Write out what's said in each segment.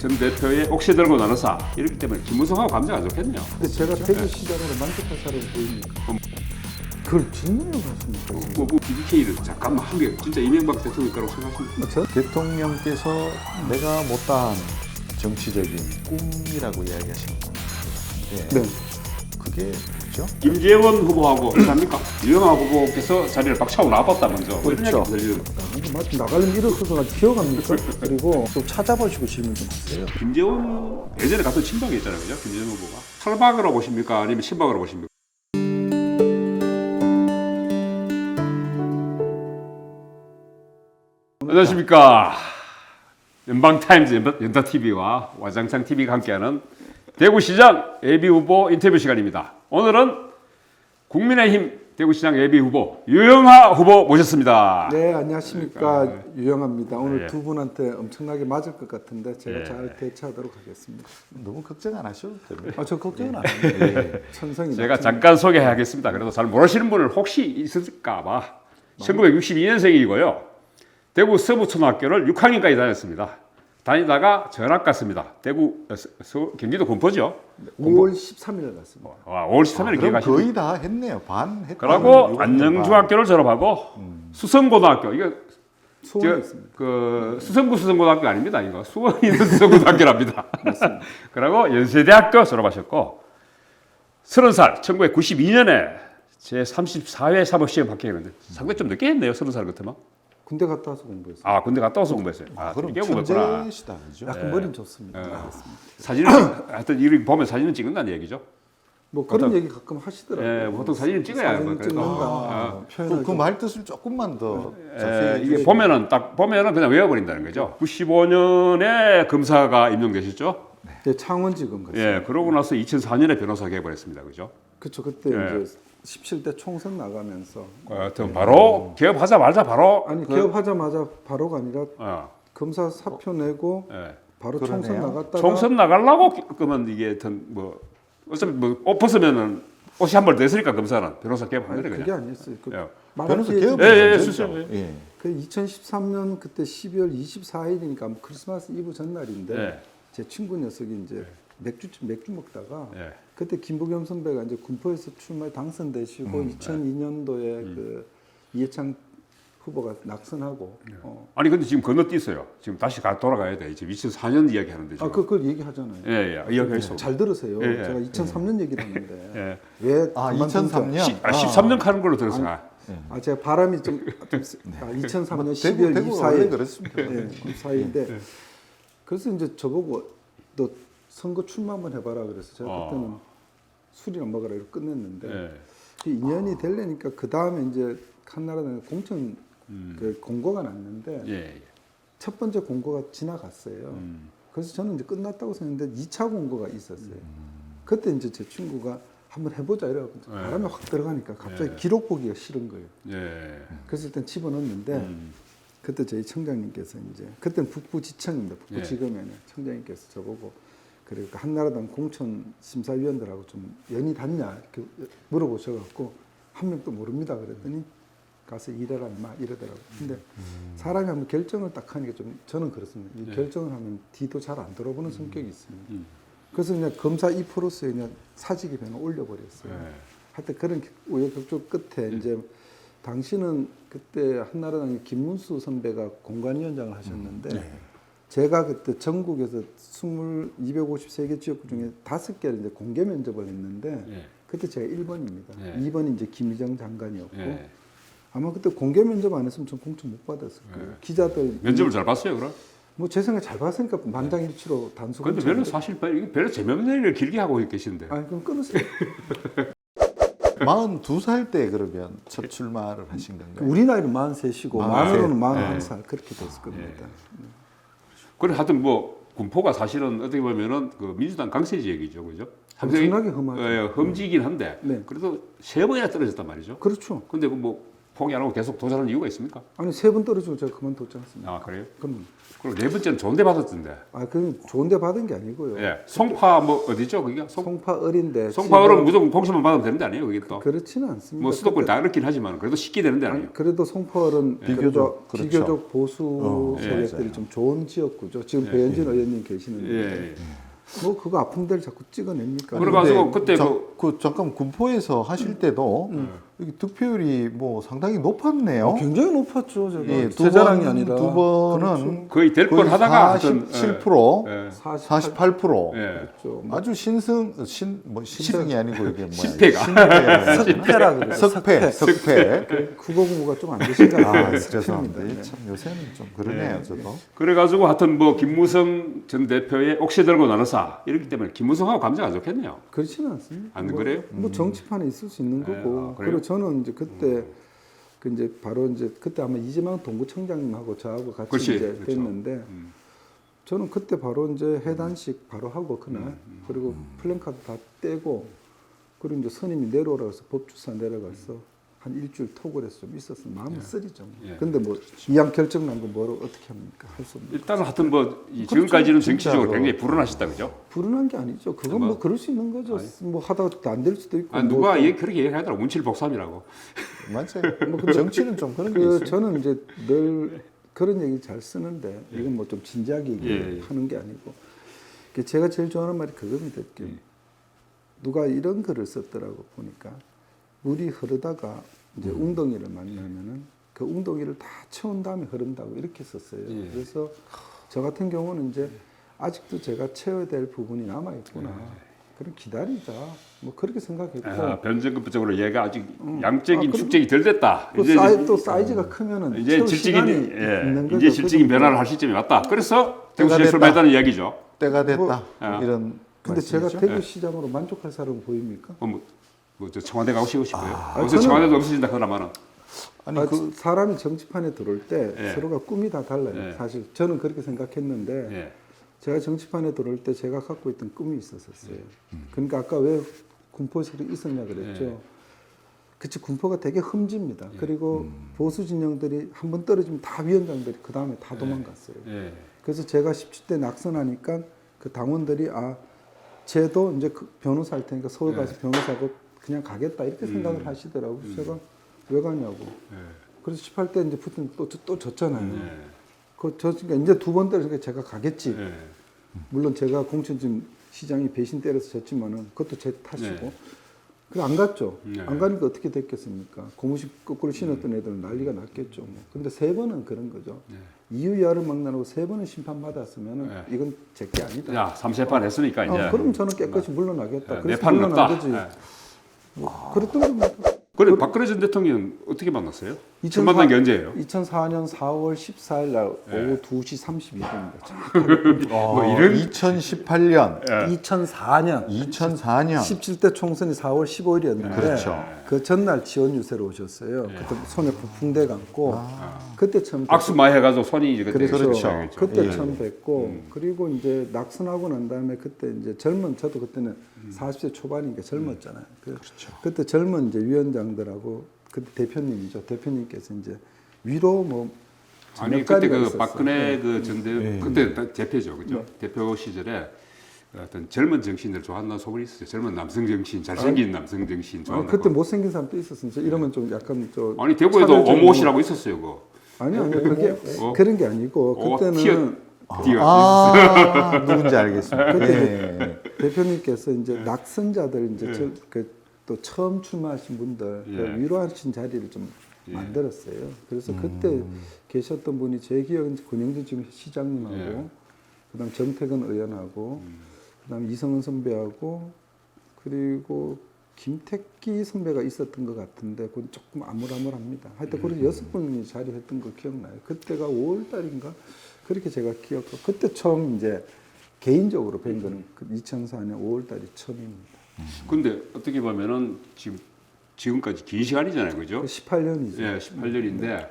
전 대표의 옥새 들고 나눠사 이렇기 때문에 김무성하고 감정 안 좋겠네요. 근데 제가 대구시장으로 만족할 사람이 보입니까? 그걸 질문을 하십니까? 뭐 BBK를 잠깐만 한 게 진짜 이명박 대통령 거라고 생각하십니까? 저 대통령께서 내가 못다한 정치적인 꿈이라고 이야기하신 건데 네. 그게 뭐죠? 김재원 후보하고 비슷합니까? 유영아 후보께서 자리를 박차고 나왔다 먼저. 뭐 이런 그렇죠. 얘기 들리는 마치 나가려면 일어서서 기억합니까? 그리고 좀 찾아보시고 질문 좀 하세요. 김재원 예전에 같은 친박이 있잖아요, 그죠? 김재원 후보가 탈박으로 보십니까? 아니면 친박으로 보십니까? 안녕하십니까? 연방타임즈 연타TV와 와장창TV가 함께하는 대구시장 예비후보 인터뷰 시간입니다. 오늘은 국민의힘 대구시장 예비후보 유영하 후보 모셨습니다. 네, 안녕하십니까. 유영합니다. 오늘 예. 두 분한테 엄청나게 맞을 것 같은데 제가 예. 잘 대처하도록 하겠습니다. 너무 걱정 안 하셔도 됩니다. 저 걱정은 안 합니다. 천성이 제가 낮습니다. 잠깐 소개하겠습니다. 그래도 잘 모르시는 분을 혹시 있을까봐 1962년생이고요. 대구 서부초등학교를 6학년까지 다녔습니다. 다니다가 전학 갔습니다. 대구 경기도 군포죠. 5월 13일 갔습니다. 와, 5월 13일에 그럼 기억하시죠? 거의 다 했네요. 반 했다. 그러고 안녕중학교를 졸업하고 수성고등학교 이거 수원에 있습니다. 그 수성고등학교 아닙니다. 이거 수원에 있는 수성고등학교랍니다. 그리고 연세대학교 졸업하셨고 30살 1992년에 제 34회 사법시험 합격했는데 상당히 좀 늦게 했네요. 30살 같으면. 군대 갔다 와서 공부했어요. 아 군대 갔다 와서 공부했어요. 아 그럼 되게 공부했구나. 천재시다, 그죠? 약간 머리는 좋습니다. 알겠습니다. 사진을 하여튼 이렇게 보면 사진은 찍는다는 얘기죠. 뭐 그런 어떤- 얘기 가끔 하시더라고요. 예, 보통 사진을 찍어야 사진 뭐 그래도. 찍는다. 표현을 그 말 뜻을 조금만 더 예, 자세히 이게 보면은 딱 보면은 그냥 외워버린다는 거죠. 95년에 검사가 임명되셨죠. 네, 창원지검 갔어요. 예, 그러고 나서 2004년에 변호사가 해버렸습니다. 그죠? 그렇죠. 그때 예. 이제 17대 총선 나가면서 하여튼 바로 개업하자마자 바로 아니 그- 개업하자마자 바로가 아니라 어, 검사 사표 내고 예. 바로 그러네요. 총선 나갔다가 총선 나가려고 그러면 이게 하여튼 뭐 어차피 뭐옷 벗으면은 옷이 한 벌 됐으니까 검사는 변호사 개업하는 거예요. 그게 그냥. 아니었어요. 그 예. 변호사 말하기 개업 예, 수습. 예. 그 2013년 그때 12월 24일이니까 크리스마스 이브 전날인데 예. 제 친구 녀석이 이제 맥주 먹다가 예. 그때 김부겸 선배가 이제 군포에서 출마에 당선되시고 2002년도에 그 이해창 후보가 낙선하고 아니 근데 지금 건너뛰었어요. 지금 다시 돌아가야 돼. 지금 2004년 이야기 하는데 지금. 그걸 얘기하잖아요. 예, 예. 이야기했어. 잘 들으세요. 예, 예. 제가 2003년 얘기를 하는데 예. 왜 아, 그만둔 2003년? 13년 가는 걸로 들었어요. 제가 바람이 좀 2003년 12월 대구 원래 24일 그렇습니다. 네, 24일인데 그래서 이제 저보고 너 선거 출마 한번 해봐라 그래서 제가 그때는 술이나 먹으라 이렇게 끝냈는데 예. 그 인연이 되려니까 그 다음에 이제 한나라당 공천 그 공고가 났는데 예. 예. 첫 번째 공고가 지나갔어요. 그래서 저는 이제 끝났다고 생각했는데 2차 공고가 있었어요. 그때 이제 제 친구가 한번 해보자 이래갖고 바람이 확 들어가니까 갑자기 기록 보기가 싫은 거예요. 예. 그래서 일단 집어넣었는데 그때 저희 청장님께서 이제 그때는 북부지청입니다. 북부지검에는 청장님께서 저보고 그리고 한나라당 공천 심사위원들하고 좀 연이 닿냐 이렇게 물어보셔갖고 한 명도 모릅니다 그랬더니 가서 일해라 임마 이러더라고요. 근데 사람이 한번 결정을 딱 하니까 좀 저는 그렇습니다. 이 결정을 하면 뒤도 잘 안 돌아보는 성격이 있습니다. 그래서 그냥 검사 2%에 그냥 사직이 그냥 올려버렸어요. 예. 하여튼 그런 우여곡절 끝에 이제 당시는 그때 한나라당의 김문수 선배가 공관위원장을 하셨는데 제가 그때 전국에서 253개 지역구 중에 5개를 이제 공개 면접을 했는데 예. 그때 제가 1번입니다. 예. 2번이 이제 김희정 장관이었고 예. 아마 그때 공개 면접 안 했으면 전 공천 못 받았을 거예요. 기자들 면접을 잘 봤어요, 그럼? 뭐 제 생각 잘 봤으니까 만장일치로 단수. 근데 별로 사실 이게 별로 재미없는 일을 길게 하고 계시는데. 아니 그럼 끊으세요. 42살 때 그러면 첫 출마를 하신 건가요? 우리 나이는 43이고 만으로는 41살 그렇게 됐을 겁니다. 그래 하여튼 뭐 군포가 사실은 어떻게 보면은 그 민주당 강세 지역이죠, 그죠? 엄청나게 험하죠. 예, 험지긴 한데 네. 그래도 3번이나 떨어졌단 말이죠. 그렇죠. 근데 그 뭐 포기 안 하고 계속 도전할 이유가 있습니까? 아니 3번 떨어지고 제가 그만뒀지 않습니까? 아 그래요? 그럼 그리고 네 번째는 좋은 데 받았던데. 그건 좋은데 받은 게 아니고요. 예. 송파 뭐 어디죠? 그게 송파 어린데 송파을은 무조건 봉시만 받으면 되는 데 아니에요? 그게 또. 그렇지는 않습니다. 뭐 수도권 다 그렇긴 하지만 그래도 쉽게 되는 데 아니에요? 그래도 송파을은 비교적, 그렇죠. 비교적 보수 예, 세력들이 맞아요. 좀 좋은 지역구죠. 지금 배현진 의원님 계시는데 예. 뭐 그거 아픈 데를 자꾸 찍어냅니까? 그래가지고 근데 그때 잠깐 군포에서 하실 때도 여기 득표율이 뭐 상당히 높았네요. 굉장히 높았죠. 제가 예, 제 자랑이 아니라 두 번은 거의 될 뻔 하다가 하여튼, 47%, 예. 48%. 예. 그렇죠. 아주 신승이 아니고 이게 뭐야? 실패가. 석패라 그래요. 석패. 국어 공부가 좀 안 되신가 아, 봐요. 죄송합니다. 네. 참 요새는 좀 그러네요, 저도. 그래가지고 하여튼 뭐 김무성 전 대표의 옥새 들고 나눠사 이렇기 때문에 김무성하고 감정 안 좋겠네요. 그렇지는 않습니다. 안 그래요? 뭐 정치판에 있을 수 있는 네, 거고. 그래요? 그리고 저는 이제 그때 그 이제 바로 이제 그때 아마 이재명 동구청장님하고 저하고 같이 그렇지, 이제 그렇죠. 됐는데 저는 그때 바로 이제 회단식 바로 하고 그날 그리고 플랜카드 다 떼고 그리고 이제 선임이 내려오라고 해서 법주사 내려가서 한 일주일 톡을 해서 좀 있었어요. 마음은 쓰리죠. 예. 근데 뭐 이왕 결정 난 거 뭐로 어떻게 합니까? 할 수 없는. 일단은 하여튼 뭐 지금까지는 정치적으로 진짜로. 굉장히 불운하시다 그죠? 불운한 게 아니죠. 그건 뭐 그럴 수 있는 거죠. 뭐 하다가 안 될 수도 있고. 아, 뭐 누가 또 그렇게 얘기하더라고. 문칠복삼이라고. 맞아요. 정치는 좀 그런 게 그 있어요. 저는 이제 늘 그런 얘기 잘 쓰는데 이건 뭐 좀 진지하게 예. 하는 게 아니고 제가 제일 좋아하는 말이 그겁니다. 누가 이런 글을 썼더라고 보니까 물이 흐르다가 이제 웅덩이를 만나면은 그 웅덩이를 다 채운 다음에 흐른다고 이렇게 썼어요. 예. 그래서 저 같은 경우는 이제 아직도 제가 채워야 될 부분이 남아 있구나. 그럼 기다리자. 뭐 그렇게 생각했고. 변증급적으로 얘가 아직 양적인 축적이 덜 됐다. 또 사이즈가 크면은 이제 채울 질적인 시간이 있는 거죠. 이제 질적인 변화를 할 시점이 왔다. 그래서 대구시에 됐다. 출마했다는 이야기죠. 때가 됐다. 뭐, 이런 근데 제가 말씀이죠. 대구시장으로 만족할 사람은 보입니까? 뭐저 청와대 가고 싶어요. 저는- 청와대도 없어진다 그러면은. 아니 그 사람이 정치판에 들어올 때 예. 서로가 꿈이 다 달라요. 예. 사실 저는 그렇게 생각했는데 예. 제가 정치판에 들어올 때 제가 갖고 있던 꿈이 있었어요. 그러니까 아까 왜 군포에서 있었냐 그랬죠. 예. 그치 군포가 되게 흠집니다. 그리고 보수 진영들이 한 번 떨어지면 다 위원장들이 그 다음에 다 도망갔어요. 예. 그래서 제가 17대 낙선하니까 그 당원들이 쟤도 이제 그 변호사 할 테니까 서울 가서 변호사고 그냥 가겠다 이렇게 생각을 하시더라고요. 그래서 제가 왜 가냐고. 그래서 18대 이제 푸틴 또 졌잖아요. 그러니까 이제 2번 때리니까 제가 가겠지. 예. 물론 제가 공천진 시장이 배신 때려서 졌지만은 그것도 제 탓이고. 네. 그래 안 갔죠. 네. 안 가니까 어떻게 됐겠습니까? 고무신 거꾸로 신었던 애들은 난리가 났겠죠. 뭐. 근데 3번은 그런 거죠. 이유야를 막나라고 3번은 심판받았으면은 네. 이건 제게 아니다. 야, 3세판 했으니까 이제. 그럼 저는 깨끗이 물러나겠다. 내 그래서 판은 물러난 없다. 거지. 예. 뭐 그랬던 겁니다. 그래 박근혜 전 대통령 어떻게 만났어요? 처음 만난 게 언제예요? 2004년 4월 14일 날 오후 2시 32분입니다. 뭐 이런 2018년, 2004년 2004년 17대 총선이 4월 15일이었는데 그렇죠. 그 전날 지원 유세로 오셨어요. 그때 손에 붕대 감고 그때 처음 악수 많이 해가지고 손이 이제 그때 그렇죠. 그렇죠. 그때 예. 처음 뵙고 그리고 이제 낙선하고 난 다음에 그때 이제 저도 그때는 40대 초반이니까 젊었잖아요. 그때 젊은 이제 위원장들하고 그때 대표님이죠. 대표님께서 이제 위로 뭐 아니 저녁 그때 자리가 그 있었어요. 박근혜 그 전대 그때 대표죠, 그죠? 대표 시절에 어떤 젊은 정치인들 좋아한다는 소문이 있었어요. 젊은 남성 정치인, 잘생긴 남성 정치인 좋아한다. 그때 못생긴 사람도 있었으니까 이러면 좀 약간 아니 대구에도 차별적인 오모시라고 있었어요, 그거. 아니 그게 그런 게 아니고 그때는 누군지 알겠습니다. 그때 예. 대표님께서 이제 낙선자들 이제 또 처음 출마하신 분들 예. 위로하신 자리를 좀 만들었어요. 그래서 그때 계셨던 분이 제 기억은 권영진 지금 시장님하고 그다음 정태근 의원하고 그다음 이성은 선배하고 그리고 김택기 선배가 있었던 것 같은데 그건 조금 암울합니다. 하여튼 그래서 6분이 자리했던 거 기억나요. 그때가 5월 달인가 그렇게 제가 기억하고 그때 처음 이제 개인적으로 뵌 거는 2004년 5월 달이 처음입니다. 근데 어떻게 보면은 지금까지 긴 시간이잖아요, 그죠? 18년이죠. 예, 18년인데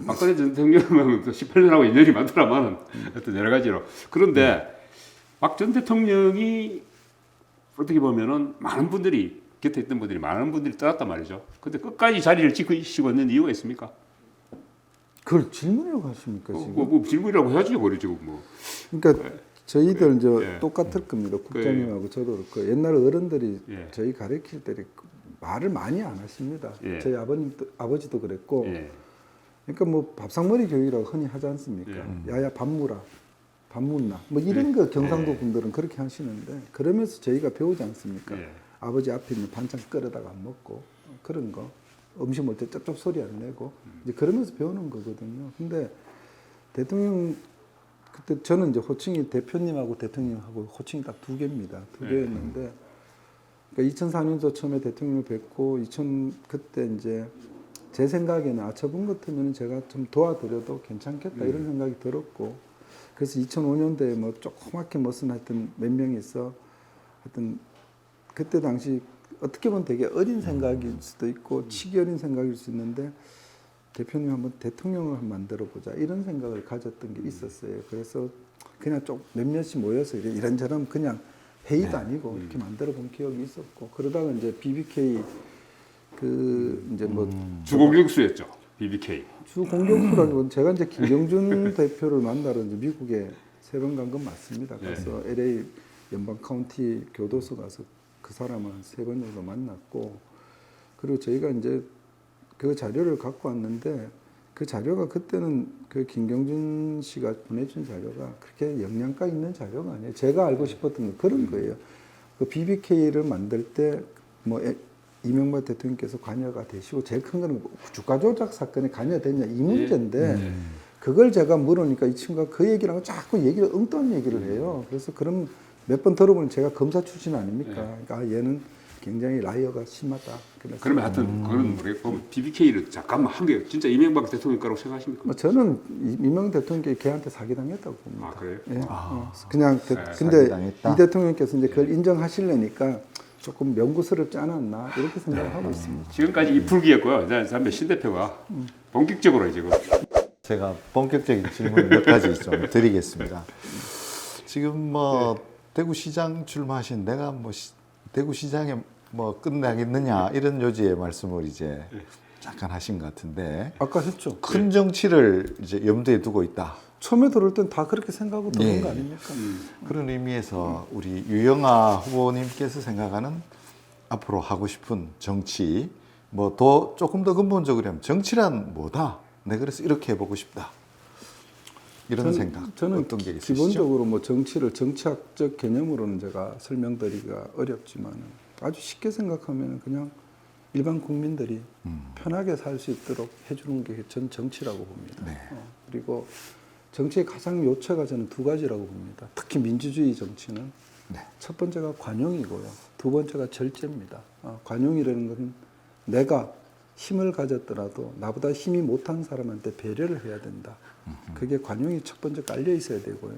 박근혜 전 대통령은 또 18년하고 인연이 많더라만 어떤 여러 가지로. 그런데 박 전 대통령이 어떻게 보면은 많은 분들이 곁에 있던 분들이 많은 분들이 떠났단 말이죠. 근데 끝까지 자리를 지키시고 있는 이유가 있습니까? 그걸 질문이라고 하십니까 지금? 뭐 질문이라고 해야죠, 그래 지금 뭐. 그러니까 저희들 이제 예. 똑같을 겁니다. 국장님하고 저도 그렇고 옛날 어른들이 예. 저희 가르칠 때 말을 많이 안 하십니다. 예. 저희 아버지도 그랬고. 예. 그러니까 뭐 밥상머리 교육이라고 흔히 하지 않습니까? 예. 야야 밥 무라, 밥 묻나 뭐 이런 거 경상도 예. 분들은 그렇게 하시는데 그러면서 저희가 배우지 않습니까? 예. 아버지 앞에 있는 반찬 끓여다가 안 먹고 그런 거 음식 먹을 때 쩝쩝 소리 안 내고 이제 그러면서 배우는 거거든요. 근데 대통령 그때 저는 이제 호칭이 대표님하고 대통령하고 호칭이 딱 두 개입니다. 두 개였는데 그러니까 2004년도 처음에 대통령을 뵙고 그때 이제 제 생각에는 저분 같으면 제가 좀 도와드려도 괜찮겠다 이런 생각이 들었고 그래서 2005년도에 뭐 조그맣게 무슨 하여튼 몇 명이 있어 하여튼 그때 당시 어떻게 보면 되게 어린 생각일 수도 있고 치기 어린 생각일 수 있는데 대표님 한번 대통령을 한번 만들어 보자 이런 생각을 가졌던 게 있었어요. 그래서 그냥 좀 몇몇이 모여서 이런저런 그냥 회의도 아니고 이렇게 만들어 본 기억이 있었고 그러다가 이제 BBK 그 이제 뭐 주공격수였죠, BBK. 주 공격수라기보다 제가 이제 김경준 대표를 만나러 이제 미국에 3번 간 건 맞습니다. 그래서 LA 연방 카운티 교도소 가서 그 사람을 한 3번 정도 만났고 그리고 저희가 이제 그 자료를 갖고 왔는데 그 자료가 그때는 그 김경준 씨가 보내준 자료가 그렇게 영양가 있는 자료가 아니에요. 제가 알고 싶었던 건 그런 거예요. 그 BBK를 만들 때 뭐 이명박 대통령께서 관여가 되시고 제일 큰 거는 주가 조작 사건에 관여됐냐 이 문제인데 그걸 제가 물으니까 이 친구가 그 얘기를 하고 자꾸 엉뚱한 얘기를 해요. 그래서 그럼 몇 번 들어보니 제가 검사 출신 아닙니까? 그러니까 얘는 굉장히 라이어가 심하다. 그러면 하여튼 그런 모르겠고 BBK를 잠깐만 한 게 진짜 이명박 대통령 거라고 생각하십니까? 뭐 저는 이명박 대통령께 걔한테 사기당했다고 봅니다. 아 그래요? 예. 그냥 근데 사기당했다. 이 대통령께서 이제 그걸 인정하시려니까 조금 명구스럽지 않았나 이렇게 생각을 하고 있습니다. 지금까지 이 풀기였고요. 이제 다음에 신 대표가 본격적으로 지금 제가 본격적인 질문 몇 가지 좀 드리겠습니다. 지금 뭐 대구시장 출마하신 내가 뭐 대구시장에 뭐 끝나겠느냐 이런 요지의 말씀을 이제 잠깐 하신 것 같은데 아까 했죠. 큰 정치를 이제 염두에 두고 있다. 처음에 들어올 땐 다 그렇게 생각하고 들어온 거 아닙니까? 그런 의미에서 우리 유영아 후보님께서 생각하는 앞으로 하고 싶은 정치 뭐 더 조금 더 근본적으로 하면 정치란 뭐다? 내 그래서 이렇게 해보고 싶다. 이런 생각 저는 어떤 게 있으시죠? 기본적으로 뭐 정치를 정치학적 개념으로는 제가 설명드리기가 어렵지만 아주 쉽게 생각하면 그냥 일반 국민들이 편하게 살 수 있도록 해주는 게 전 정치라고 봅니다. 네. 그리고 정치의 가장 요체가 저는 2가지라고 봅니다. 특히 민주주의 정치는 네. 첫 번째가 관용이고요. 두 번째가 절제입니다. 관용이라는 것은 내가 힘을 가졌더라도 나보다 힘이 못한 사람한테 배려를 해야 된다. 그게 관용이 첫 번째 깔려 있어야 되고요.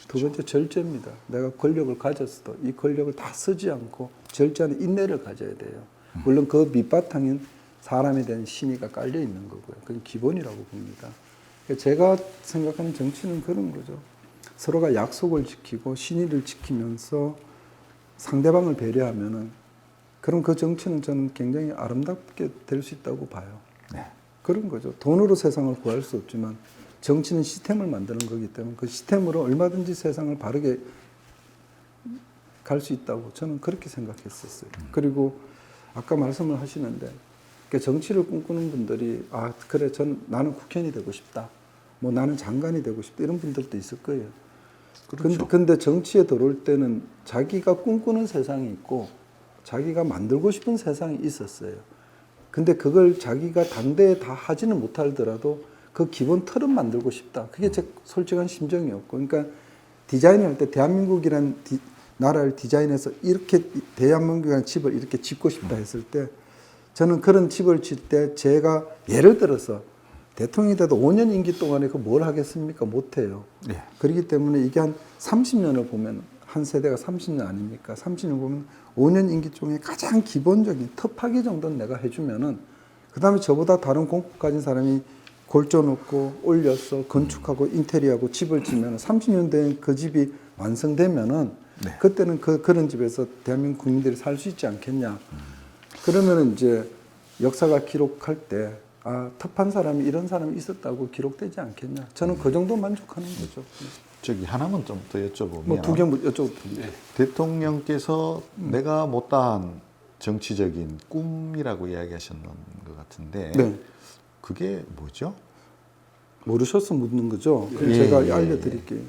두 번째 절제입니다. 내가 권력을 가졌어도 이 권력을 다 쓰지 않고 절제하는 인내를 가져야 돼요. 물론 그 밑바탕엔 사람에 대한 신의가 깔려 있는 거고요. 그건 기본이라고 봅니다. 제가 생각하는 정치는 그런 거죠. 서로가 약속을 지키고 신의를 지키면서 상대방을 배려하면은 그럼 그 정치는 저는 굉장히 아름답게 될 수 있다고 봐요. 네. 그런 거죠. 돈으로 세상을 구할 수 없지만 정치는 시스템을 만드는 거기 때문에 그 시스템으로 얼마든지 세상을 바르게 갈 수 있다고 저는 그렇게 생각했었어요. 그리고 아까 말씀을 하시는데 정치를 꿈꾸는 분들이 그래 나는 국회의원이 되고 싶다. 뭐 나는 장관이 되고 싶다. 이런 분들도 있을 거예요. 그렇죠. 근데 정치에 들어올 때는 자기가 꿈꾸는 세상이 있고 자기가 만들고 싶은 세상이 있었어요. 근데 그걸 자기가 당대에 다 하지는 못하더라도 그 기본 틀은 만들고 싶다. 그게 제 솔직한 심정이었고, 그러니까 디자인을 할 때 대한민국이라는 나라를 디자인해서 이렇게 대한민국이라는 집을 이렇게 짓고 싶다 했을 때 저는 그런 집을 짓 때 제가 예를 들어서 대통령이 돼도 5년 임기 동안에 그 뭘 하겠습니까? 못해요. 네. 그렇기 때문에 이게 한 30년을 보면 한 세대가 30년 아닙니까? 30년 보면 5년 임기 중에 가장 기본적인 터파기 정도는 내가 해주면은 그 다음에 저보다 다른 공법 가진 사람이 골조놓고 올려서 건축하고 인테리어하고 집을 지면 30년 된 그 집이 완성되면은 네. 그때는 그런 집에서 대한민국 국민들이 살 수 있지 않겠냐. 그러면은 이제 역사가 기록할 때 터프한 사람이 이런 사람이 있었다고 기록되지 않겠냐. 저는 그 정도 만족하는 거죠. 저기 하나만 좀 더 여쭤보면 뭐 두 개 여쭤도 됩니다. 대통령께서 내가 못다한 정치적인 꿈이라고 이야기하셨는 것 같은데 네. 그게 뭐죠? 모르셔서 묻는 거죠. 그럼 예, 제가 예, 알려드릴게요.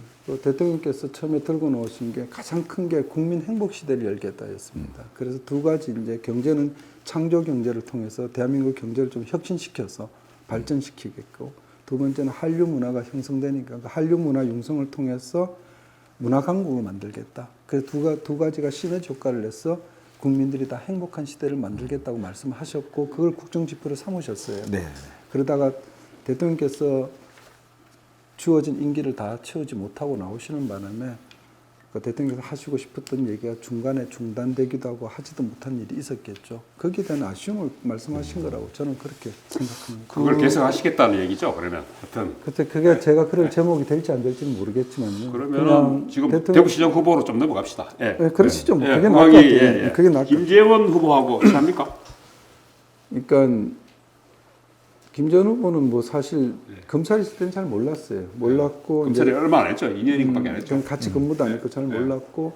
대통령께서 처음에 들고 나오신 게 가장 큰 게 국민 행복 시대를 열겠다였습니다. 그래서 두 가지 이제 경제는 창조 경제를 통해서 대한민국 경제를 좀 혁신시켜서 발전시키겠고, 두 번째는 한류 문화가 형성되니까 그 한류 문화 융성을 통해서 문화 강국을 만들겠다. 그래서 두 가지가 시너지 효과를 내서 국민들이 다 행복한 시대를 만들겠다고 말씀하셨고, 그걸 국정지표로 삼으셨어요. 네. 그러다가 대통령께서 주어진 임기를 다 채우지 못하고 나오시는 바람에 그 대통령께서 하시고 싶었던 얘기가 중간에 중단되기도 하고 하지도 못한 일이 있었겠죠. 거기에 대한 아쉬움을 말씀하신 거라고 저는 그렇게 생각합니다. 그걸 개선하시겠다는 얘기죠. 그러면 하여튼 그때 그게 제가 그럴 제목이 될지 안 될지는 모르겠지만요. 그러면은 지금 대통령- 대구시장 후보로 좀 넘어갑시다. 예. 네, 그러시죠. 뭐 예, 그게 나을 것 거기, 같아요. 그게 나을 것 같아요. 김재원 후보하고 합니까? 그러니까 김전 후보는 뭐 사실 검찰 있을 때는 잘 몰랐어요. 몰랐고 검찰이 얼마 안 했죠. 2년인가밖에 안 했죠. 저는 같이 근무도 안 했고 잘 몰랐고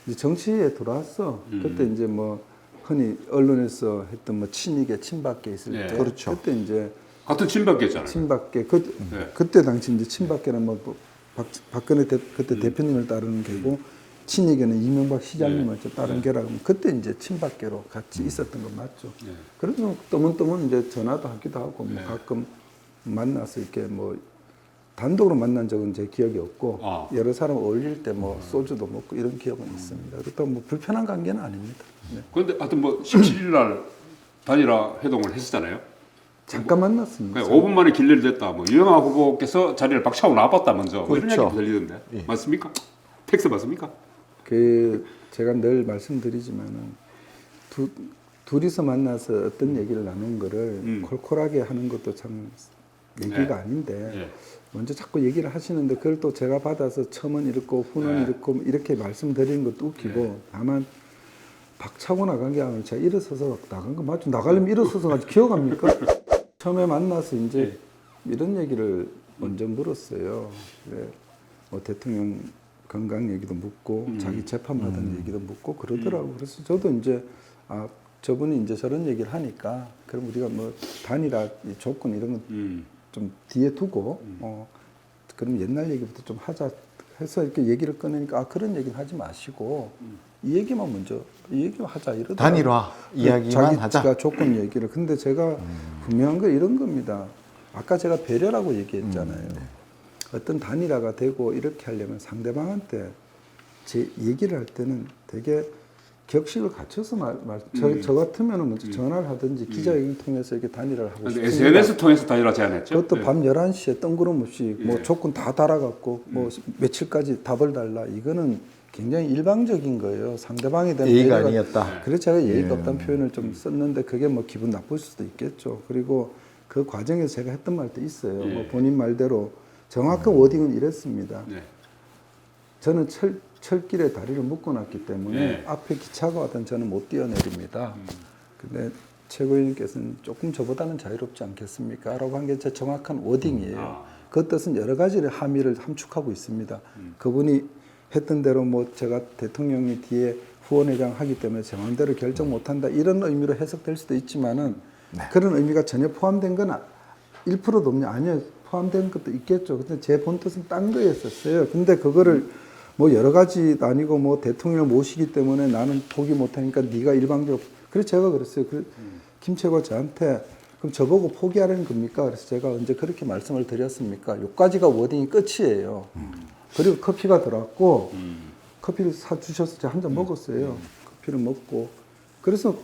이제 정치에 들어왔어. 그때 이제 뭐 흔히 언론에서 했던 뭐 친이계 친박계 있을 네. 때 그렇죠. 그때 이제 같은 친박계잖아요. 친박계 네. 그때 당시 이제 친박계는 뭐 박근혜 그때 대표님을 따르는 계고 친이계는 이명박 시장님을 따르는 계라고 하면 그때 이제 친박계로 같이 있었던 건 맞죠. 네. 그래서 떠문떠문 이제 전화도 하기도 하고 뭐 가끔 만나서 이렇게 뭐 단독으로 만난 적은 제 기억이 없고 여러 사람 어울릴 때 뭐 소주도 먹고 이런 기억은 있습니다. 그렇다고 뭐 불편한 관계는 아닙니다. 네. 그런데 하여튼 뭐 17일 날 단일화 회동을 했었잖아요. 잠깐 만났습니다. 그러니까 5분 만에 길레를 냈다. 뭐 유영아 후보께서 자리를 박차고 나왔다 먼저. 뭐 이런 그렇죠. 얘기 들리던데. 예. 맞습니까? 팩스 맞습니까? 그 제가 늘 말씀드리지만은 둘이서 만나서 어떤 얘기를 나눈 거를 콜콜하게 하는 것도 참 얘기가 네. 아닌데 예. 먼저 자꾸 얘기를 하시는데 그걸 또 제가 받아서 첨언 읽고 훈언 네. 읽고 이렇게 말씀드리는 것도 웃기고 다만 박차고 나간 게 아니라 제가 일어서서 나간 거 맞죠? 나가려면 일어서서 가지 기억합니까? 처음에 만나서 이제 이런 얘기를 먼저 물었어요. 네. 뭐 대통령 건강 얘기도 묻고 자기 재판 받은 얘기도 묻고 그러더라고. 그래서 저도 이제 저분이 이제 저런 얘기를 하니까 그럼 우리가 뭐 단일화 조건 이런 건 좀 뒤에 두고 그럼 옛날 얘기부터 좀 하자 해서 이렇게 얘기를 꺼내니까 그런 얘기는 하지 마시고 이 얘기만 먼저 이 얘기만 하자 이러더라고요. 단일화 이야기만 하자. 자기가 조건 얘기를. 근데 제가 분명한 거 이런 겁니다. 아까 제가 배려라고 얘기했잖아요. 어떤 단일화가 되고 이렇게 하려면 상대방한테 제 얘기를 할 때는 되게 격식을 갖춰서 저 같으면은 먼저 전화를 하든지 기자회견 통해서 이렇게 단일화를 하고 싶습니다. SNS 통해서 단일화 제안했죠. 그것도 네. 밤 11시에 뜬구름없이 뭐 조건 다 달아갖고 뭐 며칠까지 답을 달라. 이거는 굉장히 일방적인 거예요. 상대방에 대한 예의가 배려가- 아니었다. 그래서 제가 예의가 없다는 표현을 좀 썼는데 그게 뭐 기분 나쁠 수도 있겠죠. 그리고 그 과정에서 제가 했던 말도 있어요. 뭐 본인 말대로 정확한 워딩은 이랬습니다. 네. 저는 철길에 다리를 묶어놨기 때문에 앞에 기차가 와든 저는 못 뛰어내립니다. 근데 최고위원께서는 조금 저보다는 자유롭지 않겠습니까? 라고 한 게 제 정확한 워딩이에요. 그 뜻은 여러 가지를 함의를 함축하고 있습니다. 그분이 했던 대로 뭐 제가 대통령이 뒤에 후원회장 하기 때문에 제 마음대로 결정 못한다 이런 의미로 해석될 수도 있지만은 그런 의미가 전혀 포함된 건 1%도 없냐? 아니요. 포함된 것도 있겠죠. 근데 제 본뜻은 딴 거였었어요. 근데 그거를 뭐 여러 가지 아니고 뭐 대통령을 모시기 때문에 나는 포기 못하니까 네가 일방적으로. 그래서 제가 그랬어요. 김채과 저한테 그럼 저보고 포기하라는 겁니까? 그래서 제가 언제 그렇게 말씀을 드렸습니까? 요까지가 워딩이 끝이에요. 그리고 커피가 들어왔고 커피를 사주셔서 제가 한 잔 먹었어요. 커피를 먹고. 그래서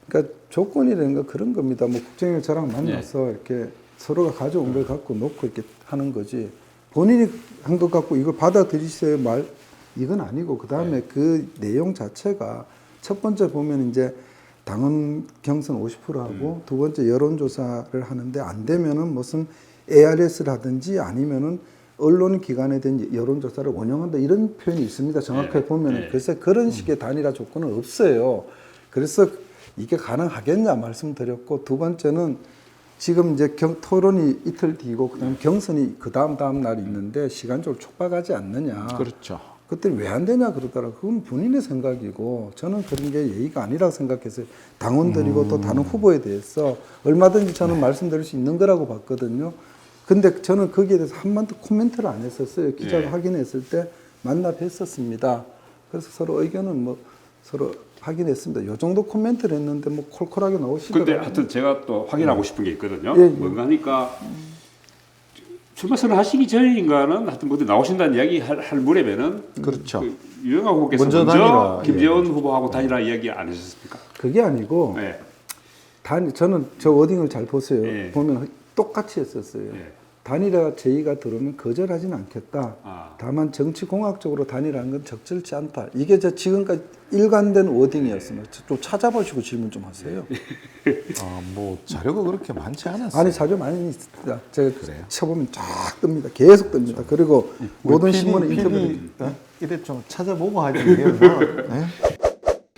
그러니까 조건이라는 건 그런 겁니다. 뭐 국정을 저랑 만나서 이렇게 서로가 가져온 걸 갖고 놓고 이렇게 하는 거지. 본인이 한 것 갖고 이걸 받아들이세요 말 이건 아니고 그 다음에 그 내용 자체가 첫 번째 보면 이제 당원 경선 50%하고 두 번째 여론조사를 하는데 안 되면은 무슨 ARS를 하든지 아니면은 언론 기관에 대한 여론조사를 원용한다 이런 표현이 있습니다. 정확하게 보면은 그래서 그런 식의 단일화 조건은 없어요. 그래서 이게 가능하겠냐 말씀드렸고, 두 번째는 지금 이제 토론이 이틀 뒤고 그다음 경선이 그 다음 날이 있는데 시간적으로 촉박하지 않느냐. 그렇죠. 그때 왜 안 되냐 그러더라고요. 그건 본인의 생각이고 저는 그런 게 예의가 아니라고 생각해서 당원들이고 또 다른 후보에 대해서 얼마든지 저는 말씀드릴 수 있는 거라고 봤거든요. 근데 저는 거기에 대해서 한마디 코멘트를 안 했었어요. 기자가 확인했을 때 만나 뵀었습니다. 그래서 서로 의견은 뭐 서로 확인했습니다. 요 정도 코멘트를 했는데 뭐 콜콜하게 나오시더라고요. 근데 하여튼 제가 또 확인하고 싶은 게 있거든요. 예, 예. 뭔가 하니까 출마 선언하시기 전인가는 하여튼 뭐 나오신다는 이야기 할 무렵에는 그렇죠. 그 유영아 후보께서 먼저 먼저 단일화, 김재원 후보하고 단일화 이야기 안 하셨습니까? 그게 아니고 네. 저는 저 워딩을 잘 보세요. 예. 보면 똑같이 했었어요. 예. 단일화 제의가 들어오면 거절하지는 않겠다. 아. 다만 정치공학적으로 단일화하는 건 적절치 않다. 이게 저 지금까지 일관된 워딩이었습니다. 좀 찾아보시고 질문 좀 하세요. 뭐 자료가 그렇게 많지 않았어요. 아니 자료 많이 있습니다. 제가 그래요? 쳐보면 쫙 뜹니다. 계속 뜹니다. 그리고 모든 신문에 인터뷰 이래 좀 찾아보고 하지. 이게 뭐, 네?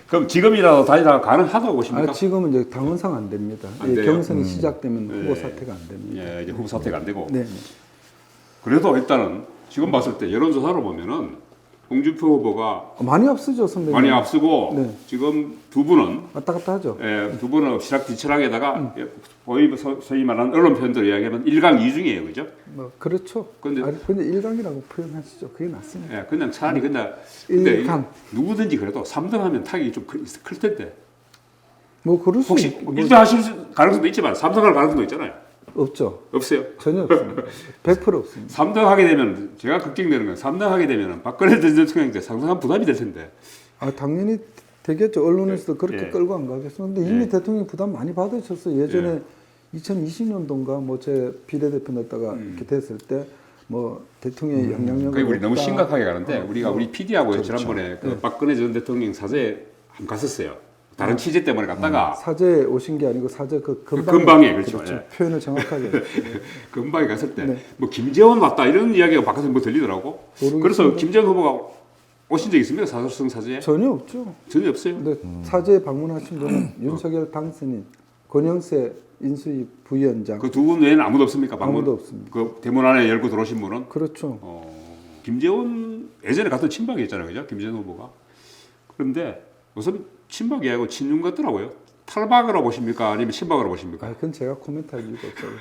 그럼 지금이라도 단일화가 가능하다고 보십니까? 지금은 이제 당원상 안 됩니다. 안 예, 돼요? 경선이 시작되면 후보 네. 사퇴가 안 됩니다. 예, 이제 후보 사퇴가 안 되고. 네. 그래도 일단은 지금 봤을 때 여론조사로 보면은 홍준표 후보가 많이 앞서죠, 선배님. 많이 앞서고 네. 지금 두 분은 왔다 갔다 하죠. 두 분은 엎치락뒤치락에다가 소위 말하는 언론 표현대로 이야기하면 1강 2중이에요, 그죠? 뭐 그렇죠. 근데- 근데 일강이라고 표현하시죠. 그게 낫습니다. 예, 그냥 차라리 근데 일강. 누구든지 그래도 3등 하면 타격이 좀 클 텐데 뭐 그럴 수 혹시 있- 1등 하실 가능성도 있지만 3등 할 가능성도 있잖아요. 없죠. 없어요. 전혀 없습니다. 100% 없습니다. 3등 하게 되면 제가 걱정되는 건 3등 하게 되면 박근혜 전 대통령한테 상당한 부담이 될 텐데. 당연히 되겠죠. 언론에서도 그렇게 예. 끌고 안 가겠습니다. 근데 이미 대통령이 부담 많이 받으셨어요. 예전에 2020년도인가 뭐 제 비례대표 넣었다가 이렇게 됐을 때 뭐 대통령의 영향력을 그게 우리 너무 없다. 심각하게 가는데 우리가 우리 PD하고 그렇죠. 지난번에 그 박근혜 전 대통령 사저에 한번 갔었어요. 다른 취재 때문에 갔다가 사제에 오신 게 아니고 사제 그 근방에, 그렇죠. 예. 표현을 정확하게 금방에 갔을 때 네. 뭐 김재원 왔다 이런 이야기가 바깥에서 뭐 들리더라고. 모르겠습니다. 그래서 김재원 후보가 오신 적 있습니까? 사설성 사저에? 전혀 없죠. 전혀 없어요. 근데 사제에 방문하신 분은 윤석열 당선인, 권영세 인수위 부위원장 그 두 분 외에는 아무도 없습니까? 방문? 아무도 없습니다. 그 대문 안에 열고 들어오신 분은? 그렇죠. 김재원 예전에 같은 친박이었잖아요, 그죠? 김재원 후보가. 그런데 우선 친박이 아니고 친윤 같더라고요. 탈박으로 보십니까? 아니면 친박으로 보십니까? 그건 제가 코멘트할 이유가 없어요.